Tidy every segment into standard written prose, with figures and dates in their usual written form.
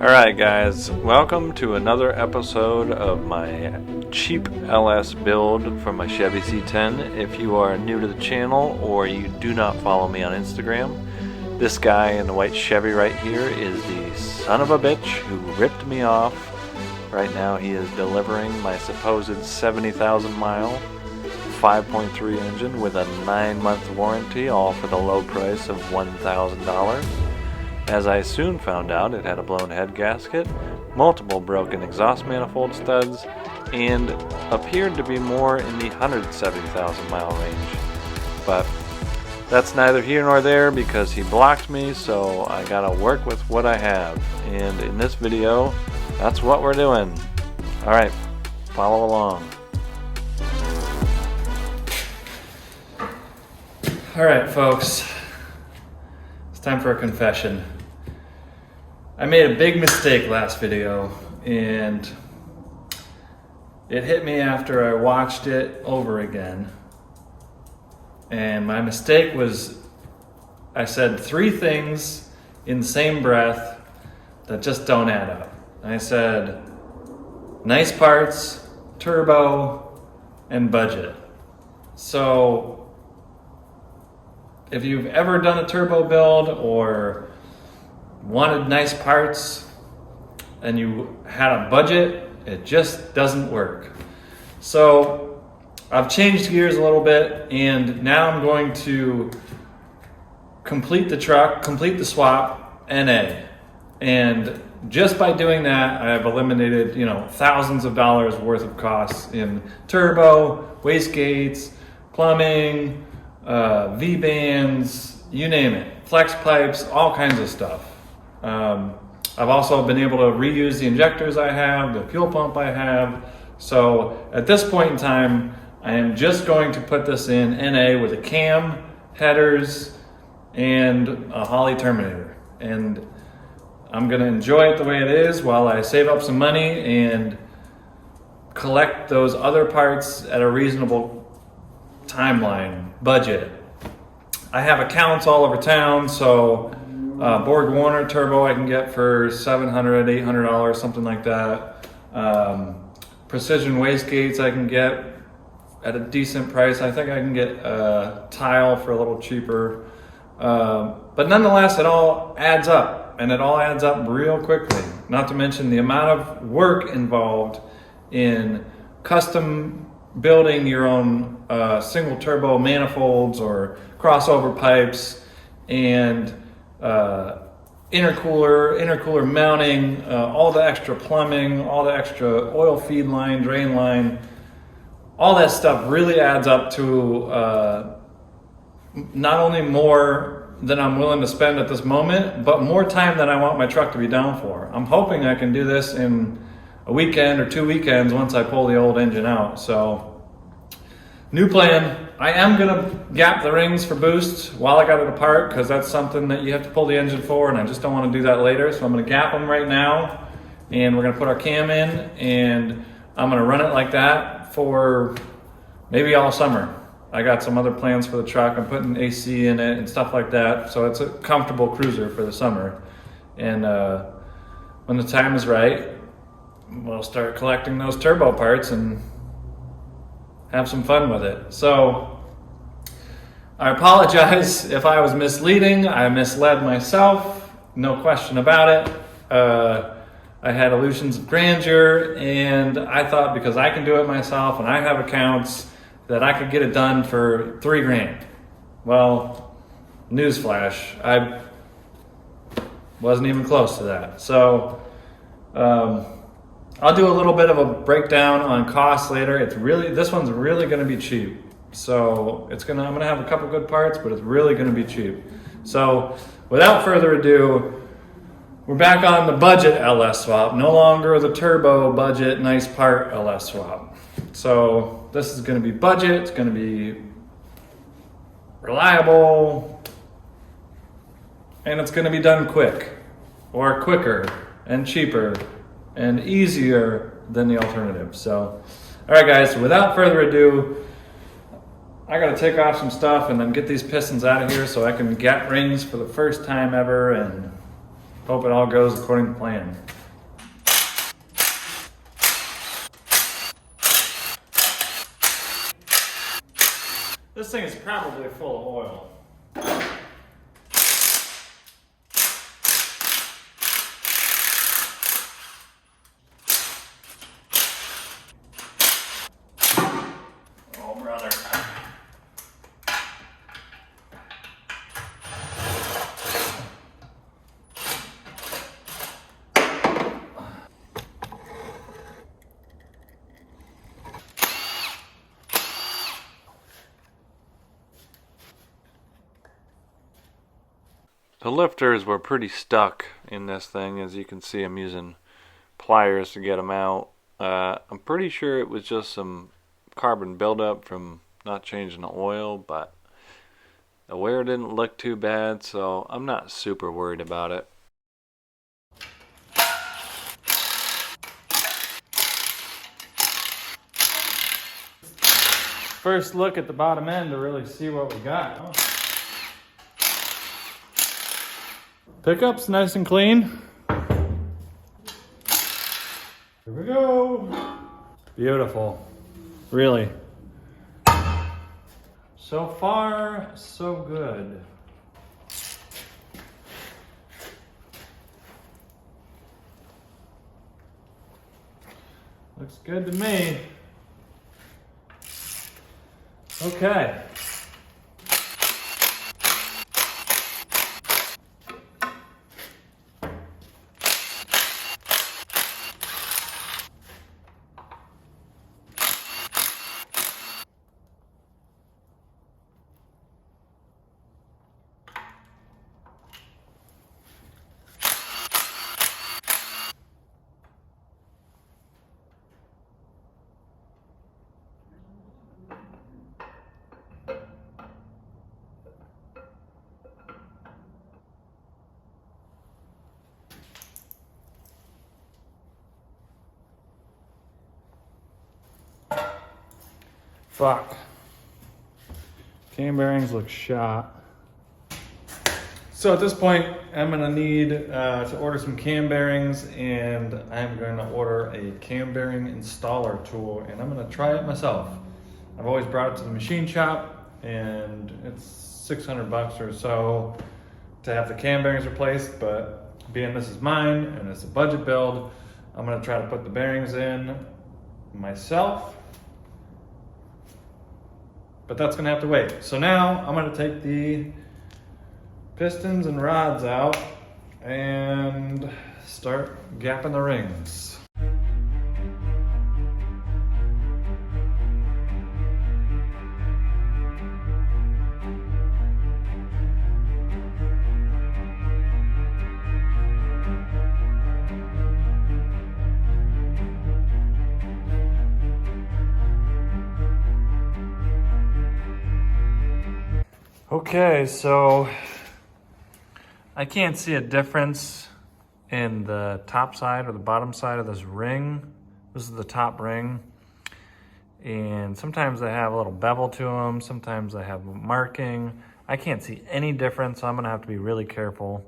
Alright guys, welcome to another episode of my cheap LS build for my Chevy C10. If you are new to the channel or you do not follow me on Instagram, this guy in the white Chevy right here is the son of a bitch who ripped me off. Right now he is delivering my supposed 70,000 mile 5.3 engine with a 9-month warranty, all for the low price of $1,000. As I soon found out, it had a blown head gasket, multiple broken exhaust manifold studs, and appeared to be more in the 170,000 mile range. But that's neither here nor there because he blocked me, so I gotta work with what I have. And in this video, that's what we're doing. Alright, follow along. Alright folks, it's time for a confession. I made a big mistake last video, and it hit me after I watched it over again. And my mistake was I said 3 things in the same breath that just don't add up. I said nice parts, turbo, and budget. So if you've ever done a turbo build or wanted nice parts and you had a budget, it just doesn't work. So I've changed gears a little bit, and now I'm going to complete the truck, complete the swap NA. And just by doing that, I've eliminated, thousands of dollars worth of costs in turbo, wastegates, plumbing, V-bands, you name it, flex pipes, all kinds of stuff. I've also been able to reuse the injectors I have, the fuel pump I have. So at this point in time, I am just going to put this in NA with a cam, headers, and a Holley terminator. And I'm going to enjoy it the way it is while I save up some money and collect those other parts at a reasonable timeline, budget. I have accounts all over town, so Borg Warner turbo I can get for $700, $800, something like that. Precision wastegates I can get at a decent price. I think I can get a tile for a little cheaper. But nonetheless, it all adds up, and it all adds up real quickly. Not to mention the amount of work involved in custom building your own single turbo manifolds or crossover pipes and intercooler mounting, all the extra plumbing, all the extra oil feed line, drain line, all that stuff really adds up to not only more than I'm willing to spend at this moment, but more time than I want my truck to be down for. I'm hoping I can do this in a weekend or 2 weekends once I pull the old engine out. So, new plan. I am gonna gap the rings for boost while I got it apart, because that's something that you have to pull the engine for, and I just don't want to do that later. So I'm gonna gap them right now, and we're gonna put our cam in, and I'm gonna run it like that for maybe all summer. I got some other plans for the truck. I'm putting AC in it and stuff like that, so it's a comfortable cruiser for the summer. And when the time is right, we'll start collecting those turbo parts and have some fun with it. So I apologize if I was misleading. I misled myself, no question about it. I had illusions of grandeur, and I thought because I can do it myself and I have accounts that I could get it done for $3,000. Well, newsflash, I wasn't even close to that. So I'll do a little bit of a breakdown on costs later. This one's really going to be cheap. So I'm going to have a couple good parts, but it's really going to be cheap. So without further ado, we're back on the budget LS swap, no longer the turbo budget nice part LS swap. So this is going to be budget, it's going to be reliable, and it's going to be done quick, or quicker and cheaper and easier than the alternative. So, all right guys, without further ado, I gotta take off some stuff and then get these pistons out of here so I can gap rings for the first time ever and Hope it all goes according to plan. This thing is probably full of oil. Oh, brother. The lifters were pretty stuck in this thing. As you can see, I'm using pliers to get them out. I'm pretty sure it was just some carbon buildup from not changing the oil, but the wear didn't look too bad, so I'm not super worried about it. First look at the bottom end to really see what we got. Oh. Pickup's nice and clean. Here we go. Beautiful. Really. So far, so good. Looks good to me. Okay. Fuck. Cam bearings look shot. So at this point, I'm gonna need to order some cam bearings, and I'm gonna order a cam bearing installer tool, and I'm gonna try it myself. I've always brought it to the machine shop, and it's 600 bucks or so to have the cam bearings replaced, but being this is mine and it's a budget build, I'm gonna try to put the bearings in myself. But that's gonna have to wait. So now I'm gonna take the pistons and rods out and start gapping the rings. Okay, so I can't see a difference in the top side or the bottom side of this ring. This is the top ring. And sometimes they have a little bevel to them. Sometimes they have marking. I can't see any difference, so I'm gonna have to be really careful.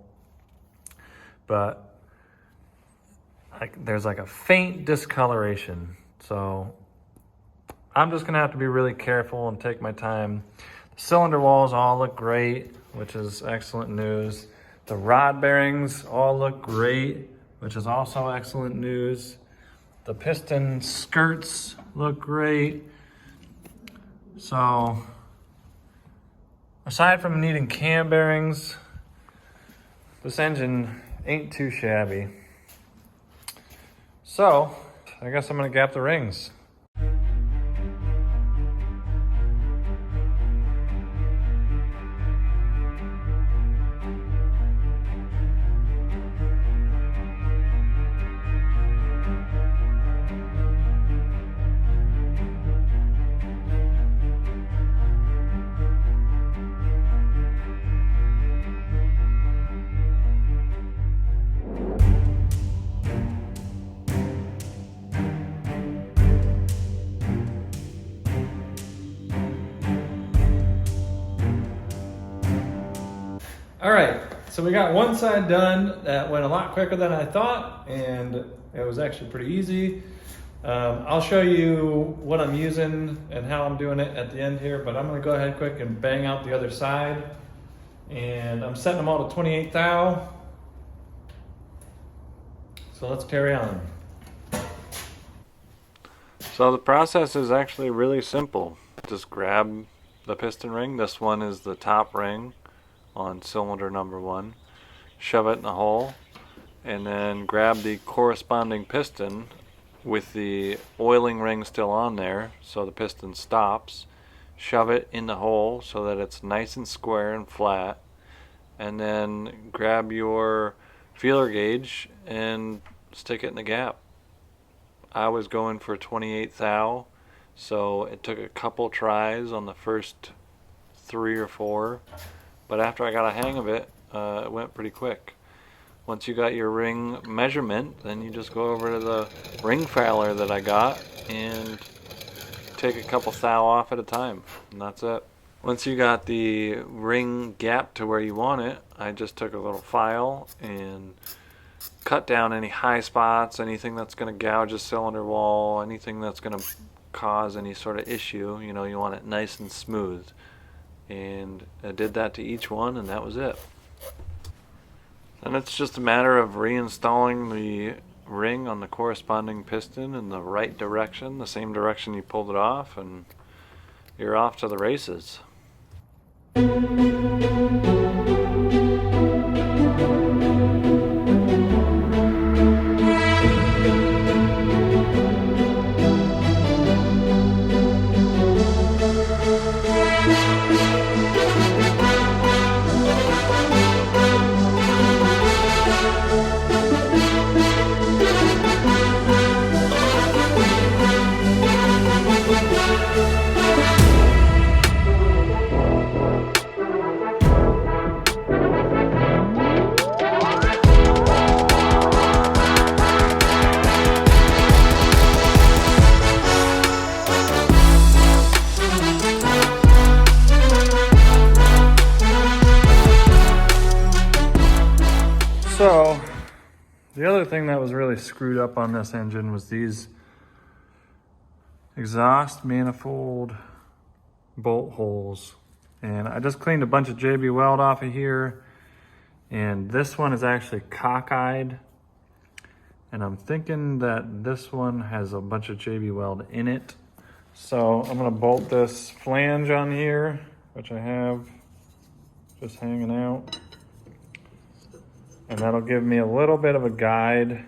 But there's like a faint discoloration. So I'm just gonna have to be really careful and take my time. The cylinder walls all look great, which is excellent news. The rod bearings all look great, which is also excellent news. The piston skirts look great. So, aside from needing cam bearings, this engine ain't too shabby. So, I guess I'm gonna gap the rings. All right, So we got one side done that went a lot quicker than I thought, and it was actually pretty easy. I'll show you what I'm using and how I'm doing it at the end here, but I'm gonna go ahead quick and bang out the other side. And I'm setting them all to 28 thou. So let's carry on. So the process is actually really simple. Just grab the piston ring. This one is the top ring on cylinder number 1. Shove it in the hole, and then grab the corresponding piston with the oiling ring still on there so the piston stops. Shove it in the hole so that it's nice and square and flat, and then grab your feeler gauge and stick it in the gap. I was going for 28 thou, so it took a couple tries on the first 3 or 4, but after I got a hang of it, it went pretty quick. Once you got your ring measurement, then you just go over to the ring fouler that I got and take a couple thou off at a time, and that's it. Once you got the ring gap to where you want it, I just took a little file and cut down any high spots, anything that's going to gouge a cylinder wall, anything that's going to cause any sort of issue. You know, you want it nice and smooth. And I did that to each one, and that was it. And it's just a matter of reinstalling the ring on the corresponding piston in the right direction, the same direction you pulled it off, and you're off to the races. So, the other thing that was really screwed up on this engine was these exhaust manifold bolt holes. And I just cleaned a bunch of JB Weld off of here. And this one is actually cockeyed. And I'm thinking that this one has a bunch of JB Weld in it. So I'm gonna bolt this flange on here, which I have just hanging out. And that'll give me a little bit of a guide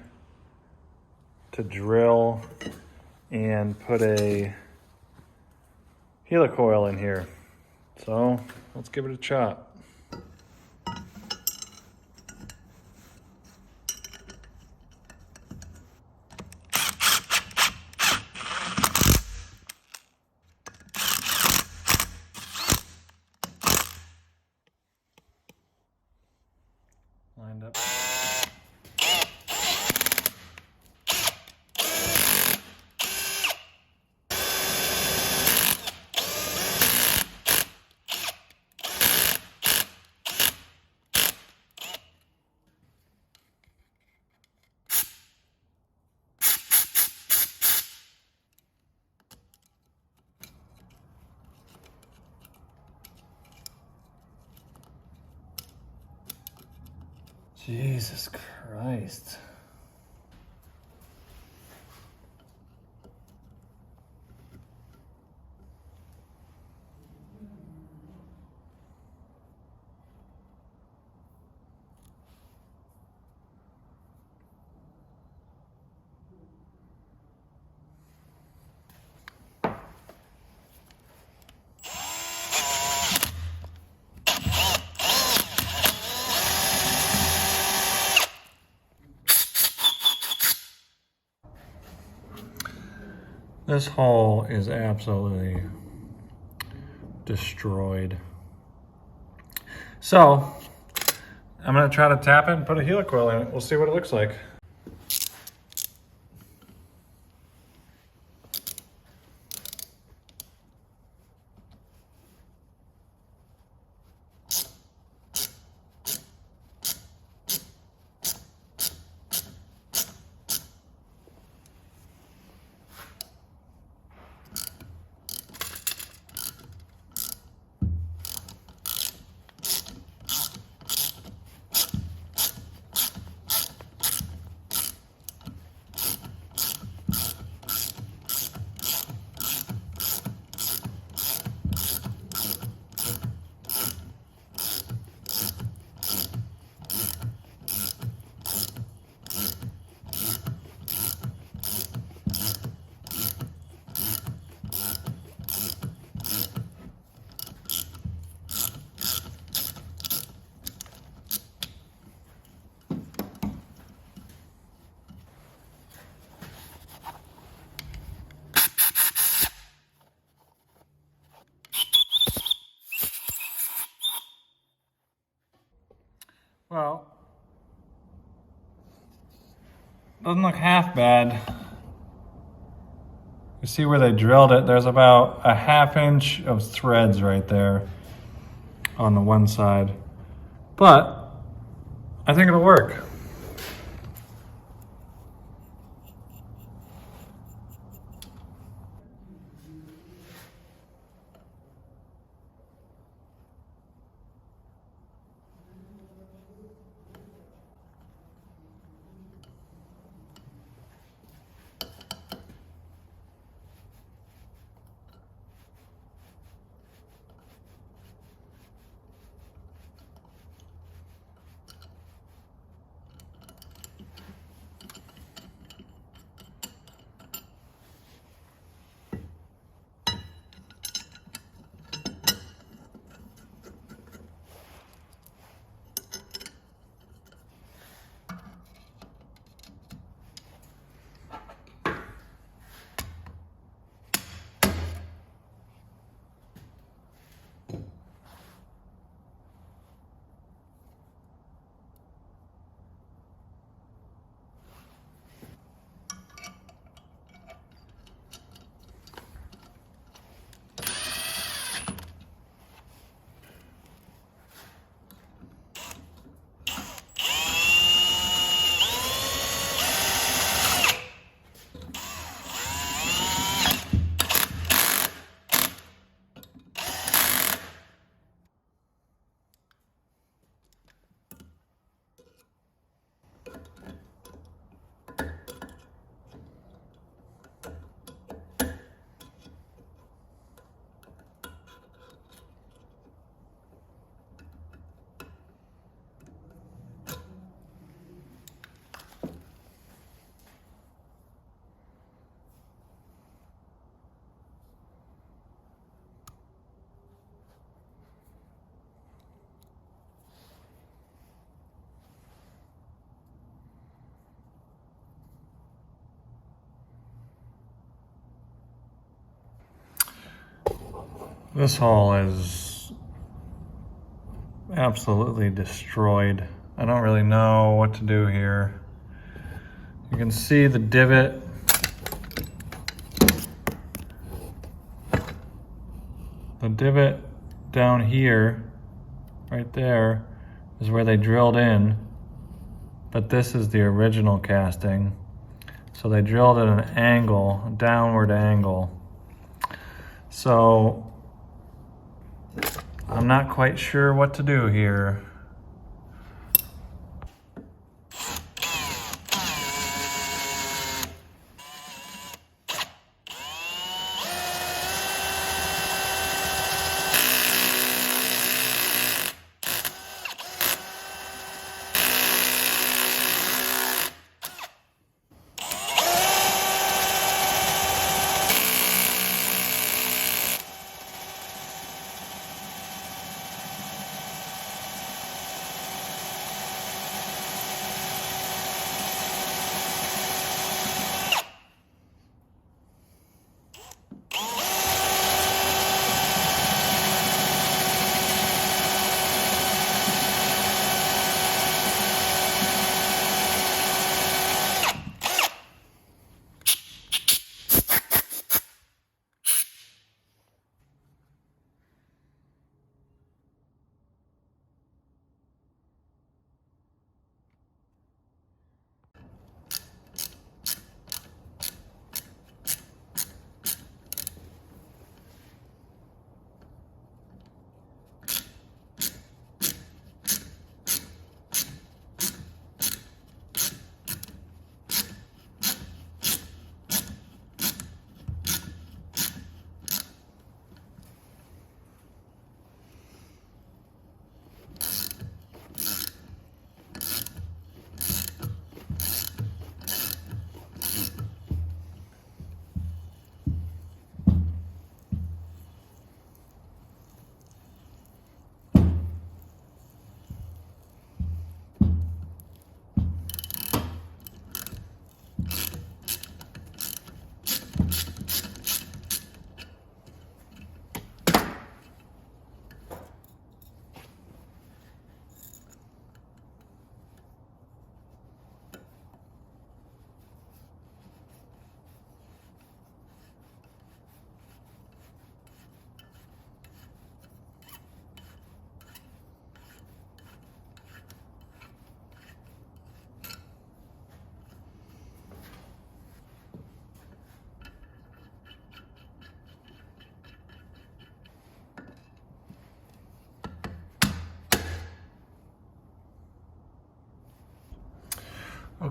to drill and put a helicoil in here. So let's give it a shot. Lined up. Jesus Christ. This hull is absolutely destroyed. So I'm gonna try to tap it and put a helicoil in it. We'll see what it looks like. Well, doesn't look half bad. You see where they drilled it? There's about a 1/2 inch of threads right there on the one side. But I think it'll work. This hole is absolutely destroyed. I don't really know what to do here. You can see the divot. The divot down here, right there, is where they drilled in, but this is the original casting. So they drilled at an angle, a downward angle. So I'm not quite sure what to do here.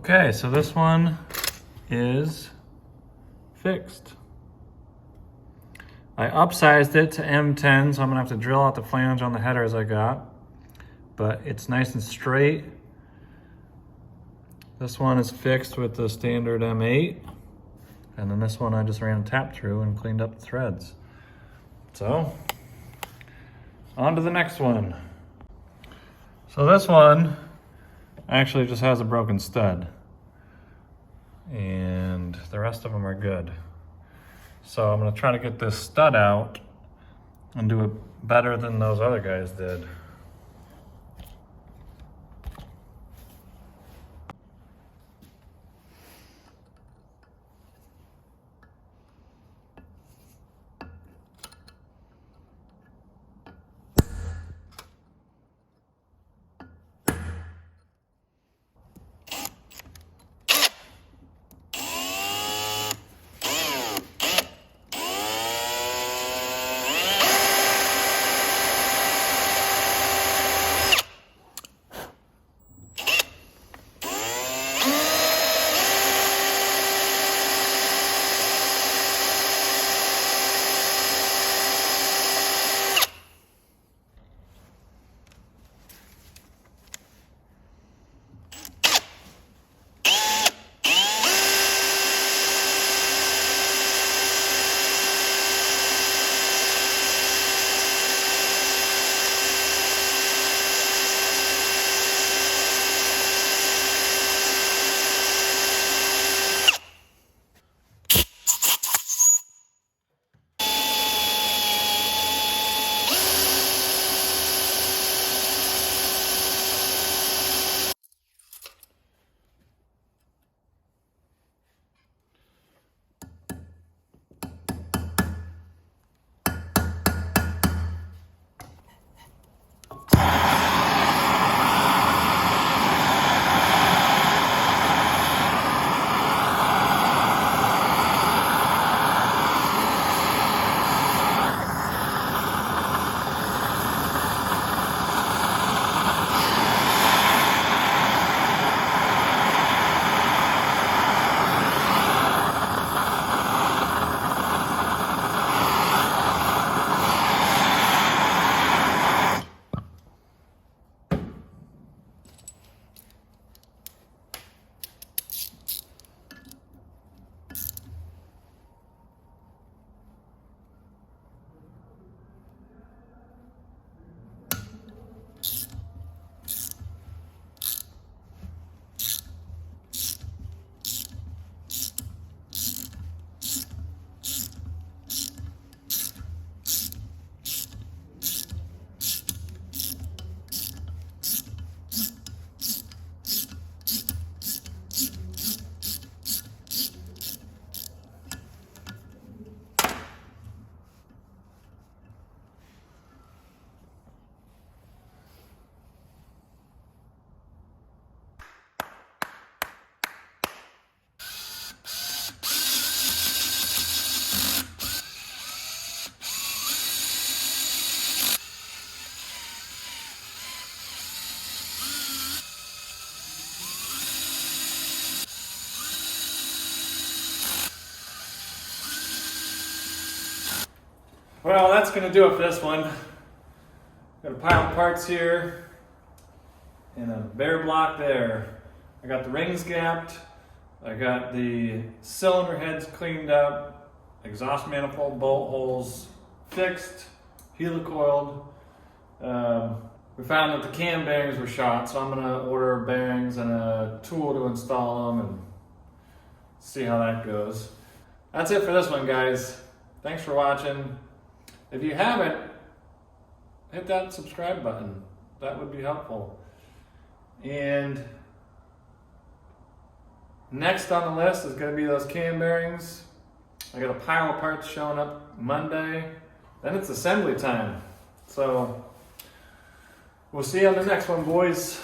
Okay, so this one is fixed. I upsized it to M10, so I'm gonna have to drill out the flange on the headers I got, but it's nice and straight. This one is fixed with the standard M8, and then this one I just ran a tap through and cleaned up the threads. So, on to the next one. So this one actually just has a broken stud, and the rest of them are good. So I'm gonna try to get this stud out and do it better than those other guys did. Well, that's gonna do it for this one. Got a pile of parts here and a bare block there. I got the rings gapped. I got the cylinder heads cleaned up, exhaust manifold bolt holes fixed, helicoiled. We found that the cam bearings were shot, so I'm gonna order bearings and a tool to install them and see how that goes. That's it for this one, guys. Thanks for watching. If you haven't, hit that subscribe button. That would be helpful. And next on the list is going to be those cam bearings. I got a pile of parts showing up Monday. Then it's assembly time. So we'll see you on the next one, boys.